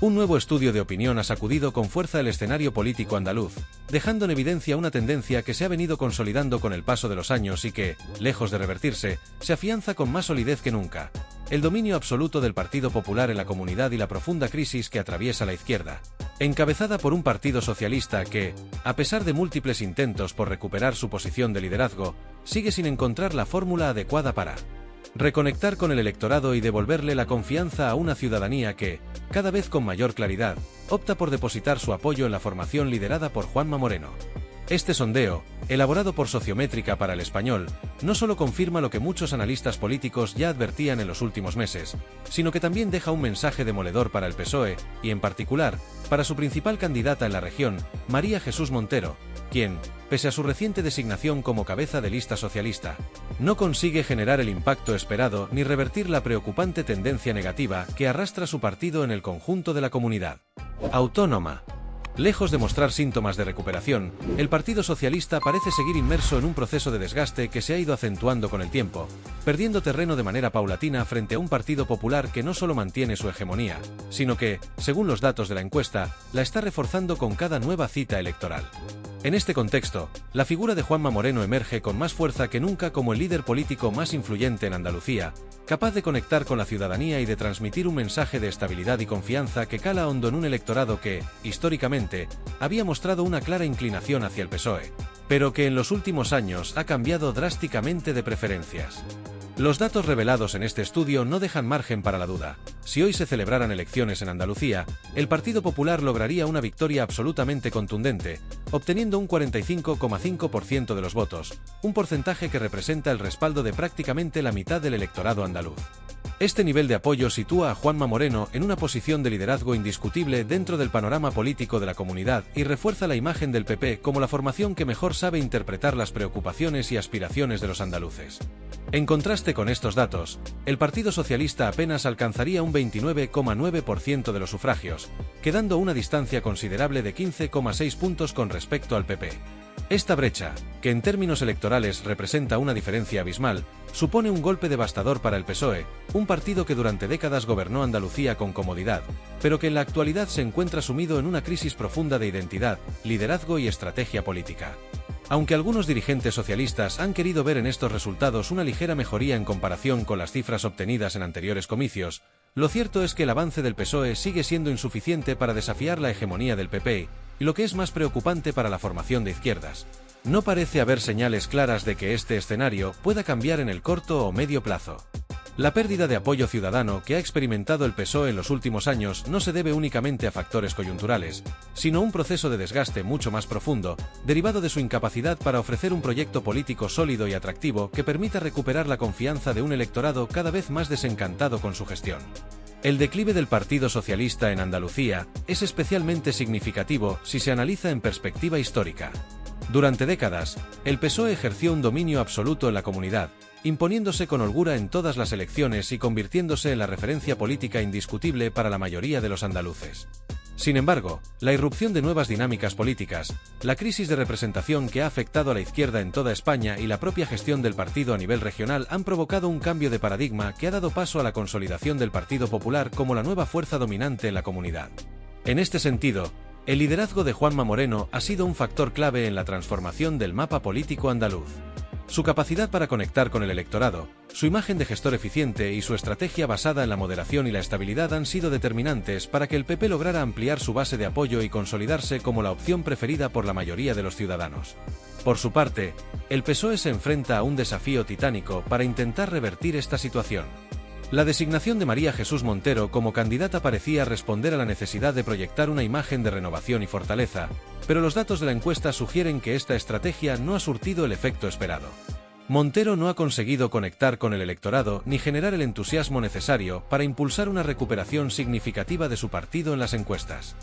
Un nuevo estudio de opinión ha sacudido con fuerza el escenario político andaluz, dejando en evidencia una tendencia que se ha venido consolidando con el paso de los años y que, lejos de revertirse, se afianza con más solidez que nunca: el dominio absoluto del Partido Popular en la comunidad y la profunda crisis que atraviesa la izquierda, encabezada por un partido socialista que, a pesar de múltiples intentos por recuperar su posición de liderazgo, sigue sin encontrar la fórmula adecuada para reconectar con el electorado y devolverle la confianza a una ciudadanía que, cada vez con mayor claridad, opta por depositar su apoyo en la formación liderada por Juanma Moreno. Este sondeo, elaborado por Sociométrica para El Español, no solo confirma lo que muchos analistas políticos ya advertían en los últimos meses, sino que también deja un mensaje demoledor para el PSOE, y en particular, para su principal candidata en la región, María Jesús Montero, quien, pese a su reciente designación como cabeza de lista socialista, no consigue generar el impacto esperado ni revertir la preocupante tendencia negativa que arrastra su partido en el conjunto de la comunidad autónoma. Lejos de mostrar síntomas de recuperación, el Partido Socialista parece seguir inmerso en un proceso de desgaste que se ha ido acentuando con el tiempo, perdiendo terreno de manera paulatina frente a un Partido Popular que no solo mantiene su hegemonía, sino que, según los datos de la encuesta, la está reforzando con cada nueva cita electoral. En este contexto, la figura de Juanma Moreno emerge con más fuerza que nunca como el líder político más influyente en Andalucía, capaz de conectar con la ciudadanía y de transmitir un mensaje de estabilidad y confianza que cala hondo en un electorado que, históricamente, había mostrado una clara inclinación hacia el PSOE, pero que en los últimos años ha cambiado drásticamente de preferencias. Los datos revelados en este estudio no dejan margen para la duda. Si hoy se celebraran elecciones en Andalucía, el Partido Popular lograría una victoria absolutamente contundente, obteniendo un 45,5% de los votos, un porcentaje que representa el respaldo de prácticamente la mitad del electorado andaluz. Este nivel de apoyo sitúa a Juanma Moreno en una posición de liderazgo indiscutible dentro del panorama político de la comunidad y refuerza la imagen del PP como la formación que mejor sabe interpretar las preocupaciones y aspiraciones de los andaluces. En contraste con estos datos, el Partido Socialista apenas alcanzaría un 29,9% de los sufragios, quedando a una distancia considerable de 15,6 puntos con respecto al PP. Esta brecha, que en términos electorales representa una diferencia abismal, supone un golpe devastador para el PSOE, un partido que durante décadas gobernó Andalucía con comodidad, pero que en la actualidad se encuentra sumido en una crisis profunda de identidad, liderazgo y estrategia política. Aunque algunos dirigentes socialistas han querido ver en estos resultados una ligera mejoría en comparación con las cifras obtenidas en anteriores comicios, lo cierto es que el avance del PSOE sigue siendo insuficiente para desafiar la hegemonía del PP, y lo que es más preocupante para la formación de izquierdas, no parece haber señales claras de que este escenario pueda cambiar en el corto o medio plazo. La pérdida de apoyo ciudadano que ha experimentado el PSOE en los últimos años no se debe únicamente a factores coyunturales, sino a un proceso de desgaste mucho más profundo, derivado de su incapacidad para ofrecer un proyecto político sólido y atractivo que permita recuperar la confianza de un electorado cada vez más desencantado con su gestión. El declive del Partido Socialista en Andalucía es especialmente significativo si se analiza en perspectiva histórica. Durante décadas, el PSOE ejerció un dominio absoluto en la comunidad, imponiéndose con holgura en todas las elecciones y convirtiéndose en la referencia política indiscutible para la mayoría de los andaluces. Sin embargo, la irrupción de nuevas dinámicas políticas, la crisis de representación que ha afectado a la izquierda en toda España y la propia gestión del partido a nivel regional han provocado un cambio de paradigma que ha dado paso a la consolidación del Partido Popular como la nueva fuerza dominante en la comunidad. En este sentido, el liderazgo de Juanma Moreno ha sido un factor clave en la transformación del mapa político andaluz. Su capacidad para conectar con el electorado, su imagen de gestor eficiente y su estrategia basada en la moderación y la estabilidad han sido determinantes para que el PP lograra ampliar su base de apoyo y consolidarse como la opción preferida por la mayoría de los ciudadanos. Por su parte, el PSOE se enfrenta a un desafío titánico para intentar revertir esta situación. La designación de María Jesús Montero como candidata parecía responder a la necesidad de proyectar una imagen de renovación y fortaleza, pero los datos de la encuesta sugieren que esta estrategia no ha surtido el efecto esperado. Montero no ha conseguido conectar con el electorado ni generar el entusiasmo necesario para impulsar una recuperación significativa de su partido en las encuestas.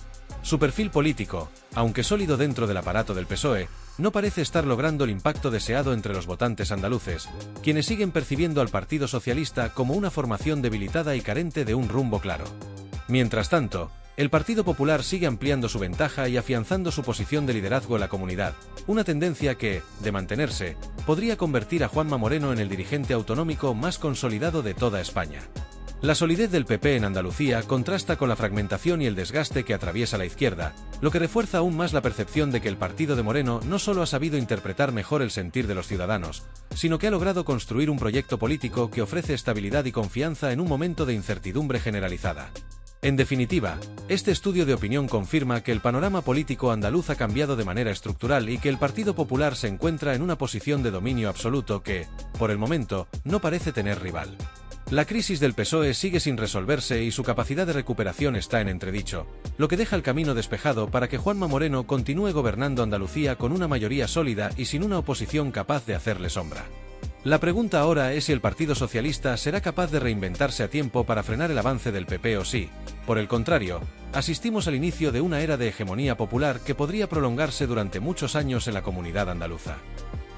Su perfil político, aunque sólido dentro del aparato del PSOE, no parece estar logrando el impacto deseado entre los votantes andaluces, quienes siguen percibiendo al Partido Socialista como una formación debilitada y carente de un rumbo claro. Mientras tanto, el Partido Popular sigue ampliando su ventaja y afianzando su posición de liderazgo en la comunidad, una tendencia que, de mantenerse, podría convertir a Juanma Moreno en el dirigente autonómico más consolidado de toda España. La solidez del PP en Andalucía contrasta con la fragmentación y el desgaste que atraviesa la izquierda, lo que refuerza aún más la percepción de que el partido de Moreno no solo ha sabido interpretar mejor el sentir de los ciudadanos, sino que ha logrado construir un proyecto político que ofrece estabilidad y confianza en un momento de incertidumbre generalizada. En definitiva, este estudio de opinión confirma que el panorama político andaluz ha cambiado de manera estructural y que el Partido Popular se encuentra en una posición de dominio absoluto que, por el momento, no parece tener rival. La crisis del PSOE sigue sin resolverse y su capacidad de recuperación está en entredicho, lo que deja el camino despejado para que Juanma Moreno continúe gobernando Andalucía con una mayoría sólida y sin una oposición capaz de hacerle sombra. La pregunta ahora es si el Partido Socialista será capaz de reinventarse a tiempo para frenar el avance del PP o si, por el contrario, asistimos al inicio de una era de hegemonía popular que podría prolongarse durante muchos años en la comunidad andaluza.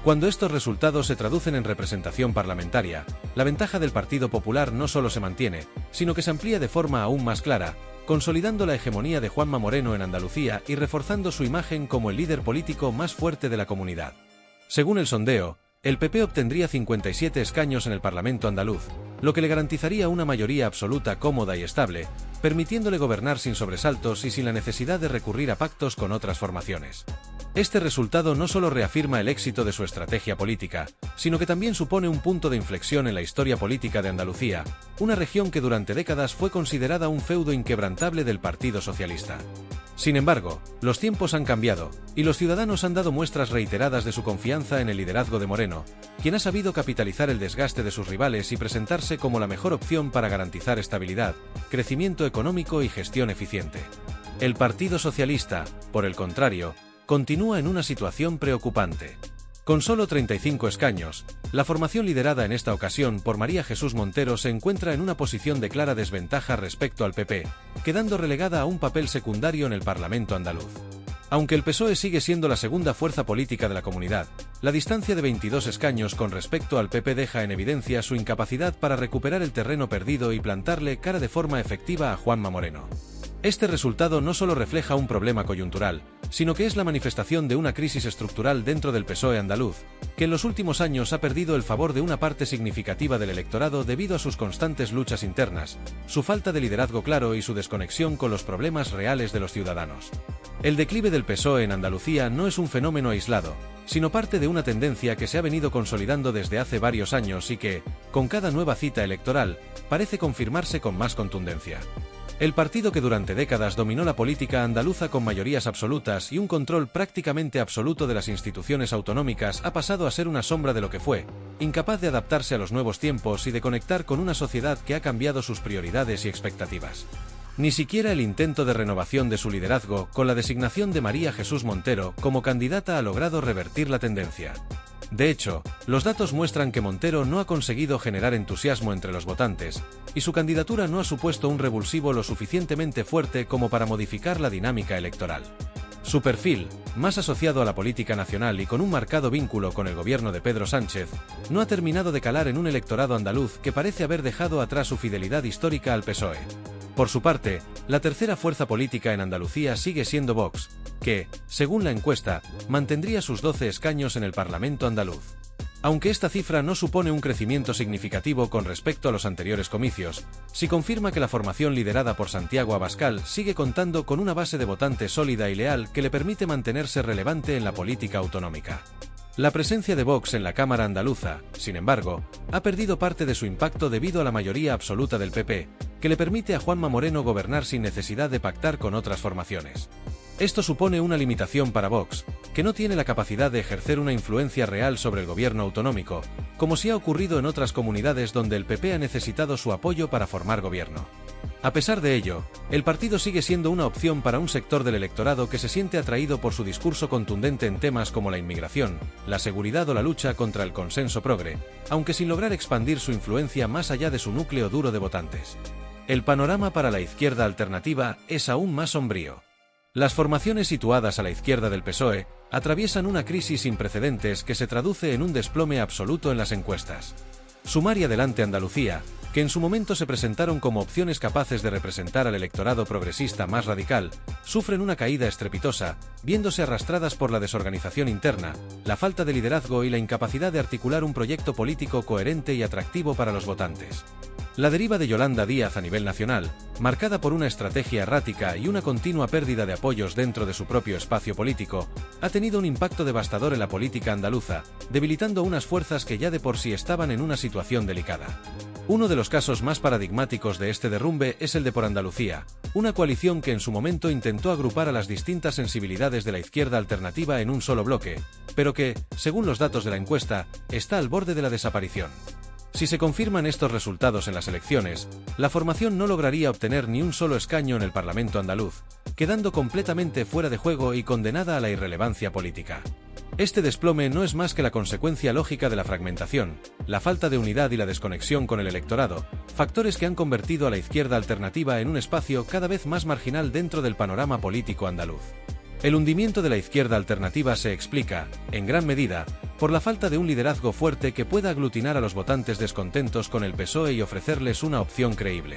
Cuando estos resultados se traducen en representación parlamentaria, la ventaja del Partido Popular no solo se mantiene, sino que se amplía de forma aún más clara, consolidando la hegemonía de Juanma Moreno en Andalucía y reforzando su imagen como el líder político más fuerte de la comunidad. Según el sondeo, el PP obtendría 57 escaños en el Parlamento andaluz, lo que le garantizaría una mayoría absoluta cómoda y estable, permitiéndole gobernar sin sobresaltos y sin la necesidad de recurrir a pactos con otras formaciones. Este resultado no solo reafirma el éxito de su estrategia política, sino que también supone un punto de inflexión en la historia política de Andalucía, una región que durante décadas fue considerada un feudo inquebrantable del Partido Socialista. Sin embargo, los tiempos han cambiado, y los ciudadanos han dado muestras reiteradas de su confianza en el liderazgo de Moreno, quien ha sabido capitalizar el desgaste de sus rivales y presentarse como la mejor opción para garantizar estabilidad, crecimiento económico y gestión eficiente. El Partido Socialista, por el contrario, continúa en una situación preocupante. Con solo 35 escaños, la formación liderada en esta ocasión por María Jesús Montero se encuentra en una posición de clara desventaja respecto al PP, quedando relegada a un papel secundario en el Parlamento andaluz. Aunque el PSOE sigue siendo la segunda fuerza política de la comunidad, la distancia de 22 escaños con respecto al PP deja en evidencia su incapacidad para recuperar el terreno perdido y plantarle cara de forma efectiva a Juanma Moreno. Este resultado no solo refleja un problema coyuntural, sino que es la manifestación de una crisis estructural dentro del PSOE andaluz, que en los últimos años ha perdido el favor de una parte significativa del electorado debido a sus constantes luchas internas, su falta de liderazgo claro y su desconexión con los problemas reales de los ciudadanos. El declive del PSOE en Andalucía no es un fenómeno aislado, sino parte de una tendencia que se ha venido consolidando desde hace varios años y que, con cada nueva cita electoral, parece confirmarse con más contundencia. El partido que durante décadas dominó la política andaluza con mayorías absolutas y un control prácticamente absoluto de las instituciones autonómicas ha pasado a ser una sombra de lo que fue, incapaz de adaptarse a los nuevos tiempos y de conectar con una sociedad que ha cambiado sus prioridades y expectativas. Ni siquiera el intento de renovación de su liderazgo, con la designación de María Jesús Montero como candidata, ha logrado revertir la tendencia. De hecho, los datos muestran que Montero no ha conseguido generar entusiasmo entre los votantes, y su candidatura no ha supuesto un revulsivo lo suficientemente fuerte como para modificar la dinámica electoral. Su perfil, más asociado a la política nacional y con un marcado vínculo con el gobierno de Pedro Sánchez, no ha terminado de calar en un electorado andaluz que parece haber dejado atrás su fidelidad histórica al PSOE. Por su parte, la tercera fuerza política en Andalucía sigue siendo Vox, que, según la encuesta, mantendría sus 12 escaños en el Parlamento andaluz. Aunque esta cifra no supone un crecimiento significativo con respecto a los anteriores comicios, sí confirma que la formación liderada por Santiago Abascal sigue contando con una base de votantes sólida y leal que le permite mantenerse relevante en la política autonómica. La presencia de Vox en la Cámara andaluza, sin embargo, ha perdido parte de su impacto debido a la mayoría absoluta del PP, que le permite a Juanma Moreno gobernar sin necesidad de pactar con otras formaciones. Esto supone una limitación para Vox, que no tiene la capacidad de ejercer una influencia real sobre el gobierno autonómico, como sí ha ocurrido en otras comunidades donde el PP ha necesitado su apoyo para formar gobierno. A pesar de ello, el partido sigue siendo una opción para un sector del electorado que se siente atraído por su discurso contundente en temas como la inmigración, la seguridad o la lucha contra el consenso progre, aunque sin lograr expandir su influencia más allá de su núcleo duro de votantes. El panorama para la izquierda alternativa es aún más sombrío. Las formaciones situadas a la izquierda del PSOE atraviesan una crisis sin precedentes que se traduce en un desplome absoluto en las encuestas. Sumar y Adelante Andalucía, que en su momento se presentaron como opciones capaces de representar al electorado progresista más radical, sufren una caída estrepitosa, viéndose arrastradas por la desorganización interna, la falta de liderazgo y la incapacidad de articular un proyecto político coherente y atractivo para los votantes. La deriva de Yolanda Díaz a nivel nacional, marcada por una estrategia errática y una continua pérdida de apoyos dentro de su propio espacio político, ha tenido un impacto devastador en la política andaluza, debilitando unas fuerzas que ya de por sí estaban en una situación delicada. Uno de los casos más paradigmáticos de este derrumbe es el de Por Andalucía, una coalición que en su momento intentó agrupar a las distintas sensibilidades de la izquierda alternativa en un solo bloque, pero que, según los datos de la encuesta, está al borde de la desaparición. Si se confirman estos resultados en las elecciones, la formación no lograría obtener ni un solo escaño en el Parlamento andaluz, quedando completamente fuera de juego y condenada a la irrelevancia política. Este desplome no es más que la consecuencia lógica de la fragmentación, la falta de unidad y la desconexión con el electorado, factores que han convertido a la izquierda alternativa en un espacio cada vez más marginal dentro del panorama político andaluz. El hundimiento de la izquierda alternativa se explica, en gran medida, por la falta de un liderazgo fuerte que pueda aglutinar a los votantes descontentos con el PSOE y ofrecerles una opción creíble.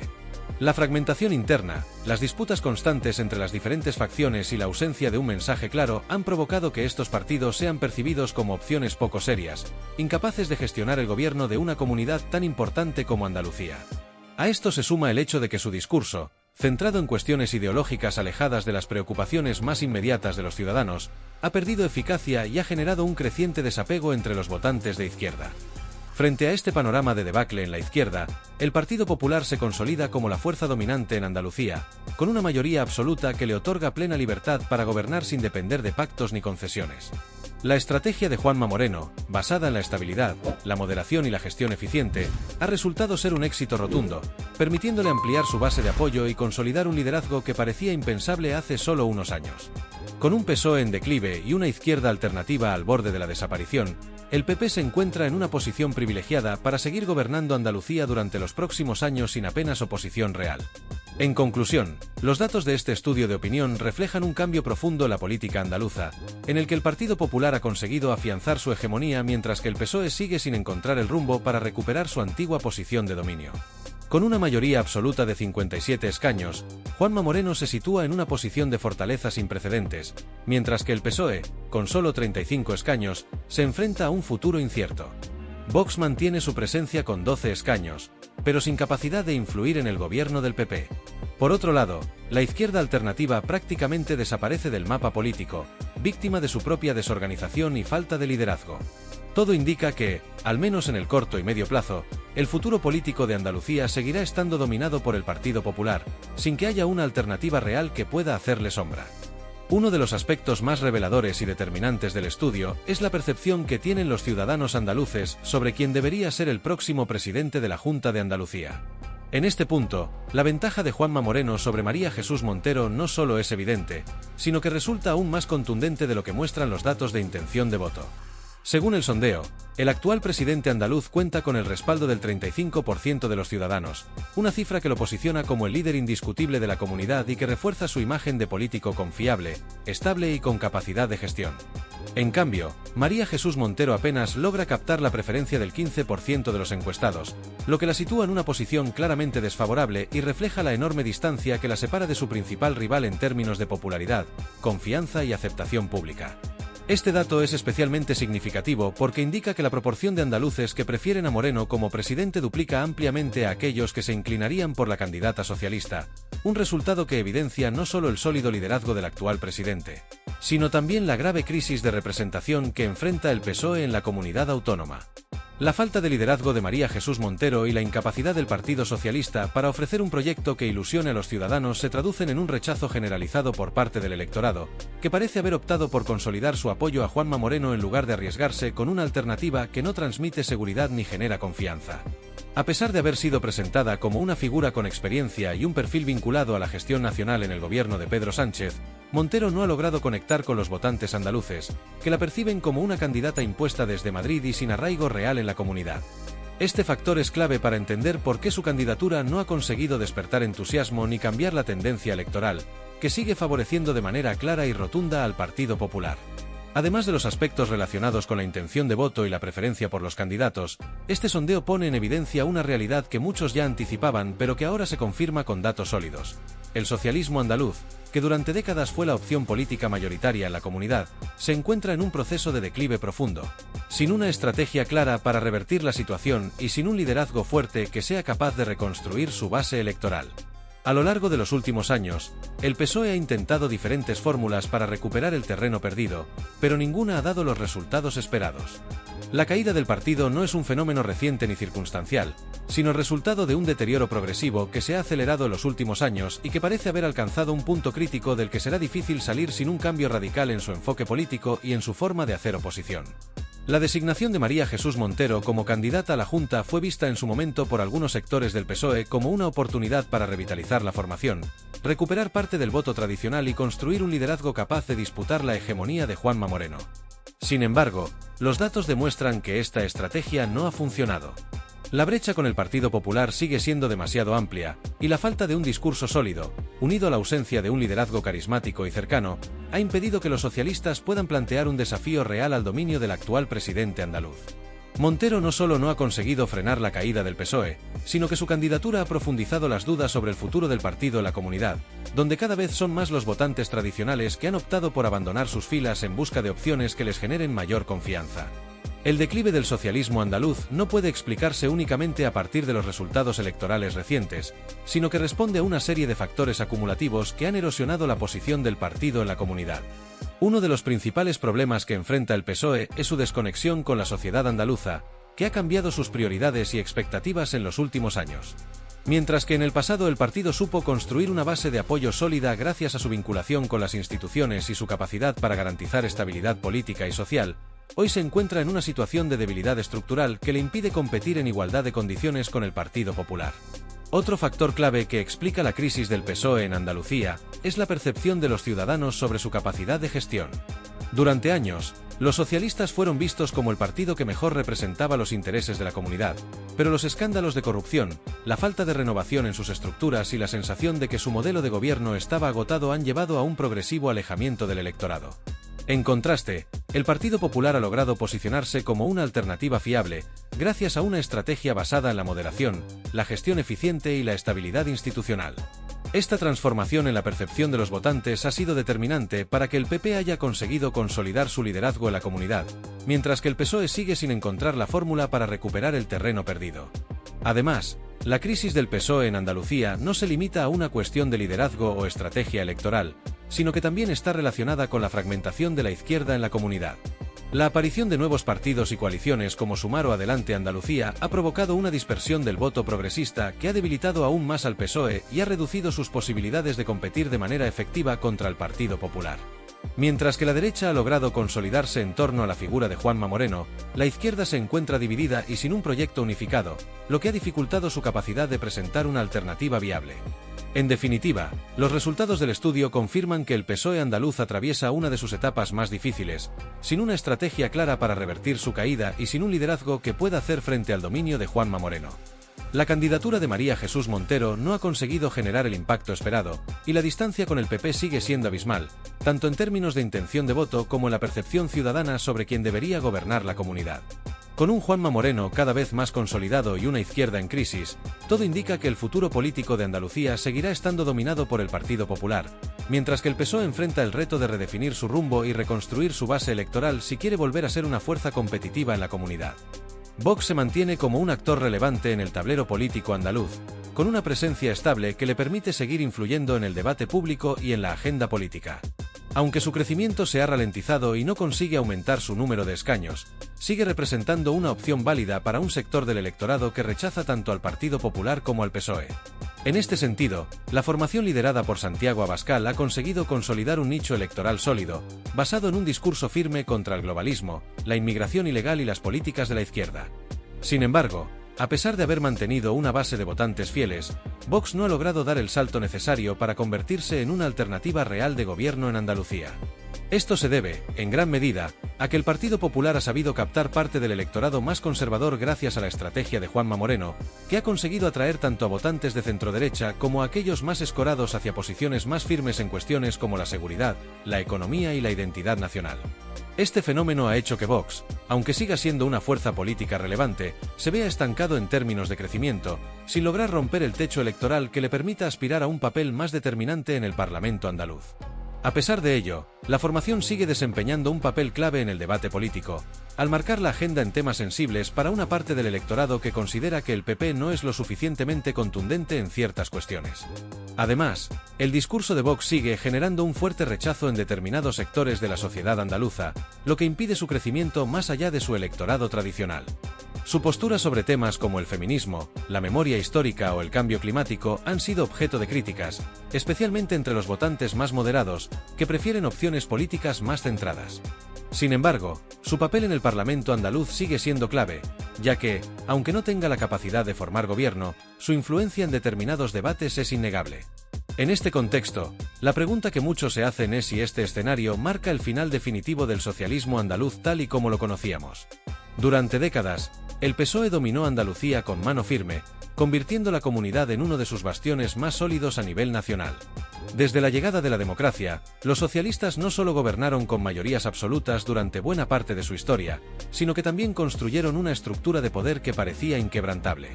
La fragmentación interna, las disputas constantes entre las diferentes facciones y la ausencia de un mensaje claro han provocado que estos partidos sean percibidos como opciones poco serias, incapaces de gestionar el gobierno de una comunidad tan importante como Andalucía. A esto se suma el hecho de que su discurso, centrado en cuestiones ideológicas alejadas de las preocupaciones más inmediatas de los ciudadanos, ha perdido eficacia y ha generado un creciente desapego entre los votantes de izquierda. Frente a este panorama de debacle en la izquierda, el Partido Popular se consolida como la fuerza dominante en Andalucía, con una mayoría absoluta que le otorga plena libertad para gobernar sin depender de pactos ni concesiones. La estrategia de Juanma Moreno, basada en la estabilidad, la moderación y la gestión eficiente, ha resultado ser un éxito rotundo, permitiéndole ampliar su base de apoyo y consolidar un liderazgo que parecía impensable hace solo unos años. Con un PSOE en declive y una izquierda alternativa al borde de la desaparición, el PP se encuentra en una posición privilegiada para seguir gobernando Andalucía durante los próximos años sin apenas oposición real. En conclusión, los datos de este estudio de opinión reflejan un cambio profundo en la política andaluza, en el que el Partido Popular ha conseguido afianzar su hegemonía mientras que el PSOE sigue sin encontrar el rumbo para recuperar su antigua posición de dominio. Con una mayoría absoluta de 57 escaños, Juanma Moreno se sitúa en una posición de fortaleza sin precedentes, mientras que el PSOE, con solo 35 escaños, se enfrenta a un futuro incierto. Vox mantiene su presencia con 12 escaños, pero sin capacidad de influir en el gobierno del PP. Por otro lado, la izquierda alternativa prácticamente desaparece del mapa político, víctima de su propia desorganización y falta de liderazgo. Todo indica que, al menos en el corto y medio plazo, el futuro político de Andalucía seguirá estando dominado por el Partido Popular, sin que haya una alternativa real que pueda hacerle sombra. Uno de los aspectos más reveladores y determinantes del estudio es la percepción que tienen los ciudadanos andaluces sobre quién debería ser el próximo presidente de la Junta de Andalucía. En este punto, la ventaja de Juanma Moreno sobre María Jesús Montero no solo es evidente, sino que resulta aún más contundente de lo que muestran los datos de intención de voto. Según el sondeo, el actual presidente andaluz cuenta con el respaldo del 35% de los ciudadanos, una cifra que lo posiciona como el líder indiscutible de la comunidad y que refuerza su imagen de político confiable, estable y con capacidad de gestión. En cambio, María Jesús Montero apenas logra captar la preferencia del 15% de los encuestados, lo que la sitúa en una posición claramente desfavorable y refleja la enorme distancia que la separa de su principal rival en términos de popularidad, confianza y aceptación pública. Este dato es especialmente significativo porque indica que la proporción de andaluces que prefieren a Moreno como presidente duplica ampliamente a aquellos que se inclinarían por la candidata socialista, un resultado que evidencia no solo el sólido liderazgo del actual presidente, sino también la grave crisis de representación que enfrenta el PSOE en la comunidad autónoma. La falta de liderazgo de María Jesús Montero y la incapacidad del Partido Socialista para ofrecer un proyecto que ilusione a los ciudadanos se traducen en un rechazo generalizado por parte del electorado, que parece haber optado por consolidar su apoyo a Juanma Moreno en lugar de arriesgarse con una alternativa que no transmite seguridad ni genera confianza. A pesar de haber sido presentada como una figura con experiencia y un perfil vinculado a la gestión nacional en el gobierno de Pedro Sánchez, Montero no ha logrado conectar con los votantes andaluces, que la perciben como una candidata impuesta desde Madrid y sin arraigo real en la comunidad. Este factor es clave para entender por qué su candidatura no ha conseguido despertar entusiasmo ni cambiar la tendencia electoral, que sigue favoreciendo de manera clara y rotunda al Partido Popular. Además de los aspectos relacionados con la intención de voto y la preferencia por los candidatos, este sondeo pone en evidencia una realidad que muchos ya anticipaban pero que ahora se confirma con datos sólidos. El socialismo andaluz, que durante décadas fue la opción política mayoritaria en la comunidad, se encuentra en un proceso de declive profundo. Sin una estrategia clara para revertir la situación y sin un liderazgo fuerte que sea capaz de reconstruir su base electoral. A lo largo de los últimos años, el PSOE ha intentado diferentes fórmulas para recuperar el terreno perdido, pero ninguna ha dado los resultados esperados. La caída del partido no es un fenómeno reciente ni circunstancial, sino el resultado de un deterioro progresivo que se ha acelerado en los últimos años y que parece haber alcanzado un punto crítico del que será difícil salir sin un cambio radical en su enfoque político y en su forma de hacer oposición. La designación de María Jesús Montero como candidata a la Junta fue vista en su momento por algunos sectores del PSOE como una oportunidad para revitalizar la formación, recuperar parte del voto tradicional y construir un liderazgo capaz de disputar la hegemonía de Juanma Moreno. Sin embargo, los datos demuestran que esta estrategia no ha funcionado. La brecha con el Partido Popular sigue siendo demasiado amplia, y la falta de un discurso sólido, unido a la ausencia de un liderazgo carismático y cercano, ha impedido que los socialistas puedan plantear un desafío real al dominio del actual presidente andaluz. Montero no solo no ha conseguido frenar la caída del PSOE, sino que su candidatura ha profundizado las dudas sobre el futuro del partido en la comunidad, donde cada vez son más los votantes tradicionales que han optado por abandonar sus filas en busca de opciones que les generen mayor confianza. El declive del socialismo andaluz no puede explicarse únicamente a partir de los resultados electorales recientes, sino que responde a una serie de factores acumulativos que han erosionado la posición del partido en la comunidad. Uno de los principales problemas que enfrenta el PSOE es su desconexión con la sociedad andaluza, que ha cambiado sus prioridades y expectativas en los últimos años. Mientras que en el pasado el partido supo construir una base de apoyo sólida gracias a su vinculación con las instituciones y su capacidad para garantizar estabilidad política y social, hoy se encuentra en una situación de debilidad estructural que le impide competir en igualdad de condiciones con el Partido Popular. Otro factor clave que explica la crisis del PSOE en Andalucía es la percepción de los ciudadanos sobre su capacidad de gestión. Durante años, los socialistas fueron vistos como el partido que mejor representaba los intereses de la comunidad, pero los escándalos de corrupción, la falta de renovación en sus estructuras y la sensación de que su modelo de gobierno estaba agotado han llevado a un progresivo alejamiento del electorado. En contraste, el Partido Popular ha logrado posicionarse como una alternativa fiable, gracias a una estrategia basada en la moderación, la gestión eficiente y la estabilidad institucional. Esta transformación en la percepción de los votantes ha sido determinante para que el PP haya conseguido consolidar su liderazgo en la comunidad, mientras que el PSOE sigue sin encontrar la fórmula para recuperar el terreno perdido. Además, la crisis del PSOE en Andalucía no se limita a una cuestión de liderazgo o estrategia electoral, sino que también está relacionada con la fragmentación de la izquierda en la comunidad. La aparición de nuevos partidos y coaliciones como Sumar o Adelante Andalucía ha provocado una dispersión del voto progresista que ha debilitado aún más al PSOE y ha reducido sus posibilidades de competir de manera efectiva contra el Partido Popular. Mientras que la derecha ha logrado consolidarse en torno a la figura de Juanma Moreno, la izquierda se encuentra dividida y sin un proyecto unificado, lo que ha dificultado su capacidad de presentar una alternativa viable. En definitiva, los resultados del estudio confirman que el PSOE andaluz atraviesa una de sus etapas más difíciles, sin una estrategia clara para revertir su caída y sin un liderazgo que pueda hacer frente al dominio de Juanma Moreno. La candidatura de María Jesús Montero no ha conseguido generar el impacto esperado, y la distancia con el PP sigue siendo abismal, tanto en términos de intención de voto como en la percepción ciudadana sobre quién debería gobernar la comunidad. Con un Juanma Moreno cada vez más consolidado y una izquierda en crisis, todo indica que el futuro político de Andalucía seguirá estando dominado por el Partido Popular, mientras que el PSOE enfrenta el reto de redefinir su rumbo y reconstruir su base electoral si quiere volver a ser una fuerza competitiva en la comunidad. Vox se mantiene como un actor relevante en el tablero político andaluz, con una presencia estable que le permite seguir influyendo en el debate público y en la agenda política. Aunque su crecimiento se ha ralentizado y no consigue aumentar su número de escaños, sigue representando una opción válida para un sector del electorado que rechaza tanto al Partido Popular como al PSOE. En este sentido, la formación liderada por Santiago Abascal ha conseguido consolidar un nicho electoral sólido, basado en un discurso firme contra el globalismo, la inmigración ilegal y las políticas de la izquierda. Sin embargo, a pesar de haber mantenido una base de votantes fieles, Vox no ha logrado dar el salto necesario para convertirse en una alternativa real de gobierno en Andalucía. Esto se debe, en gran medida, a que el Partido Popular ha sabido captar parte del electorado más conservador gracias a la estrategia de Juanma Moreno, que ha conseguido atraer tanto a votantes de centroderecha como a aquellos más escorados hacia posiciones más firmes en cuestiones como la seguridad, la economía y la identidad nacional. Este fenómeno ha hecho que Vox, aunque siga siendo una fuerza política relevante, se vea estancado en términos de crecimiento, sin lograr romper el techo electoral que le permita aspirar a un papel más determinante en el Parlamento andaluz. A pesar de ello, la formación sigue desempeñando un papel clave en el debate político, al marcar la agenda en temas sensibles para una parte del electorado que considera que el PP no es lo suficientemente contundente en ciertas cuestiones. Además, el discurso de Vox sigue generando un fuerte rechazo en determinados sectores de la sociedad andaluza, lo que impide su crecimiento más allá de su electorado tradicional. Su postura sobre temas como el feminismo, la memoria histórica o el cambio climático han sido objeto de críticas, especialmente entre los votantes más moderados, que prefieren opciones políticas más centradas. Sin embargo, su papel en el Parlamento andaluz sigue siendo clave, ya que, aunque no tenga la capacidad de formar gobierno, su influencia en determinados debates es innegable. En este contexto, la pregunta que muchos se hacen es si este escenario marca el final definitivo del socialismo andaluz tal y como lo conocíamos. Durante décadas, el PSOE dominó Andalucía con mano firme, convirtiendo la comunidad en uno de sus bastiones más sólidos a nivel nacional. Desde la llegada de la democracia, los socialistas no solo gobernaron con mayorías absolutas durante buena parte de su historia, sino que también construyeron una estructura de poder que parecía inquebrantable.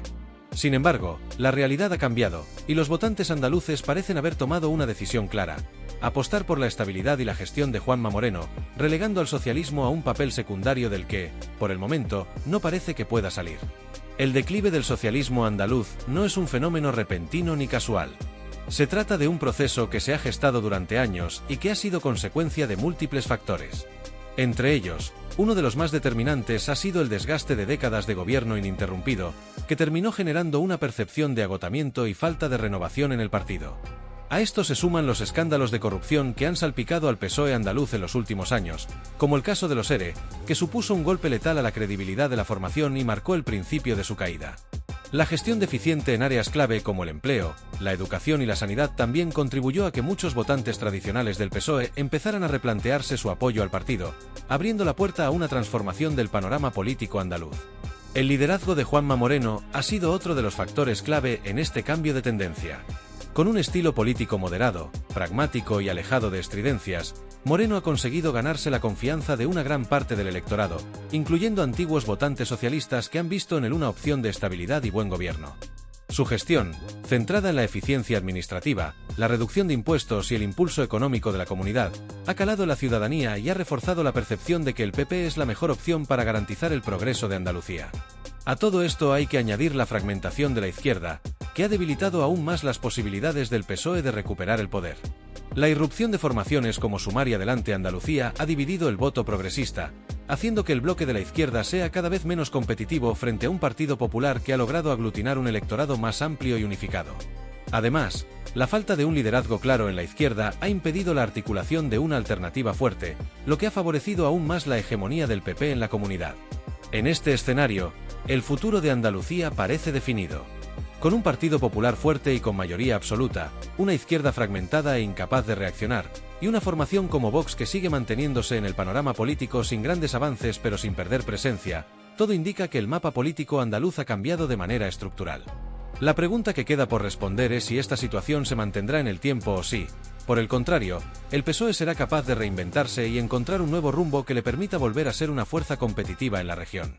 Sin embargo, la realidad ha cambiado, y los votantes andaluces parecen haber tomado una decisión clara: apostar por la estabilidad y la gestión de Juanma Moreno, relegando al socialismo a un papel secundario del que, por el momento, no parece que pueda salir. El declive del socialismo andaluz no es un fenómeno repentino ni casual. Se trata de un proceso que se ha gestado durante años y que ha sido consecuencia de múltiples factores. Entre ellos, uno de los más determinantes ha sido el desgaste de décadas de gobierno ininterrumpido, que terminó generando una percepción de agotamiento y falta de renovación en el partido. A esto se suman los escándalos de corrupción que han salpicado al PSOE andaluz en los últimos años, como el caso de los ERE, que supuso un golpe letal a la credibilidad de la formación y marcó el principio de su caída. La gestión deficiente en áreas clave como el empleo, la educación y la sanidad también contribuyó a que muchos votantes tradicionales del PSOE empezaran a replantearse su apoyo al partido, abriendo la puerta a una transformación del panorama político andaluz. El liderazgo de Juanma Moreno ha sido otro de los factores clave en este cambio de tendencia. Con un estilo político moderado, pragmático y alejado de estridencias, Moreno ha conseguido ganarse la confianza de una gran parte del electorado, incluyendo antiguos votantes socialistas que han visto en él una opción de estabilidad y buen gobierno. Su gestión, centrada en la eficiencia administrativa, la reducción de impuestos y el impulso económico de la comunidad, ha calado en la ciudadanía y ha reforzado la percepción de que el PP es la mejor opción para garantizar el progreso de Andalucía. A todo esto hay que añadir la fragmentación de la izquierda, que ha debilitado aún más las posibilidades del PSOE de recuperar el poder. La irrupción de formaciones como Sumar y Adelante Andalucía ha dividido el voto progresista, haciendo que el bloque de la izquierda sea cada vez menos competitivo frente a un partido popular que ha logrado aglutinar un electorado más amplio y unificado. Además, la falta de un liderazgo claro en la izquierda ha impedido la articulación de una alternativa fuerte, lo que ha favorecido aún más la hegemonía del PP en la comunidad. En este escenario, el futuro de Andalucía parece definido. Con un partido popular fuerte y con mayoría absoluta, una izquierda fragmentada e incapaz de reaccionar, y una formación como Vox que sigue manteniéndose en el panorama político sin grandes avances pero sin perder presencia, todo indica que el mapa político andaluz ha cambiado de manera estructural. La pregunta que queda por responder es si esta situación se mantendrá en el tiempo o si, por el contrario, el PSOE será capaz de reinventarse y encontrar un nuevo rumbo que le permita volver a ser una fuerza competitiva en la región.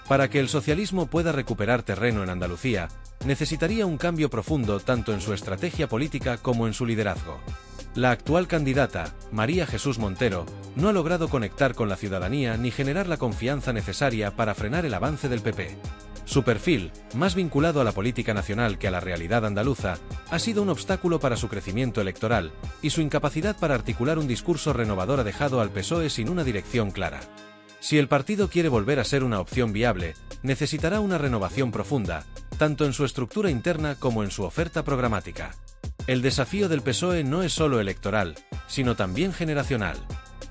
Para que el socialismo pueda recuperar terreno en Andalucía, necesitaría un cambio profundo tanto en su estrategia política como en su liderazgo. La actual candidata, María Jesús Montero, no ha logrado conectar con la ciudadanía ni generar la confianza necesaria para frenar el avance del PP. Su perfil, más vinculado a la política nacional que a la realidad andaluza, ha sido un obstáculo para su crecimiento electoral, y su incapacidad para articular un discurso renovador ha dejado al PSOE sin una dirección clara. Si el partido quiere volver a ser una opción viable, necesitará una renovación profunda, tanto en su estructura interna como en su oferta programática. El desafío del PSOE no es solo electoral, sino también generacional.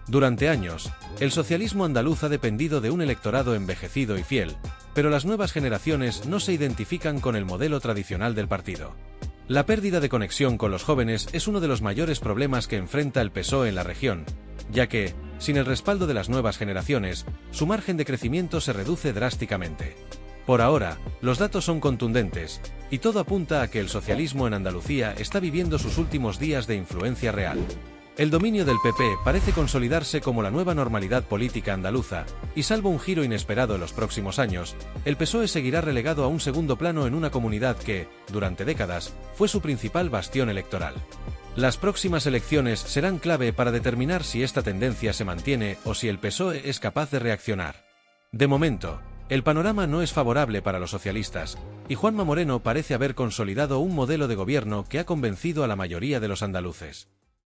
Durante años, el socialismo andaluz ha dependido de un electorado envejecido y fiel, pero las nuevas generaciones no se identifican con el modelo tradicional del partido. La pérdida de conexión con los jóvenes es uno de los mayores problemas que enfrenta el PSOE en la región, ya que, sin el respaldo de las nuevas generaciones, su margen de crecimiento se reduce drásticamente. Por ahora, los datos son contundentes, y todo apunta a que el socialismo en Andalucía está viviendo sus últimos días de influencia real. El dominio del PP parece consolidarse como la nueva normalidad política andaluza, y salvo un giro inesperado en los próximos años, el PSOE seguirá relegado a un segundo plano en una comunidad que, durante décadas, fue su principal bastión electoral. Las próximas elecciones serán clave para determinar si esta tendencia se mantiene o si el PSOE es capaz de reaccionar. De momento, el panorama no es favorable para los socialistas, y Juanma Moreno parece haber consolidado un modelo de gobierno que ha convencido a la mayoría de los andaluces.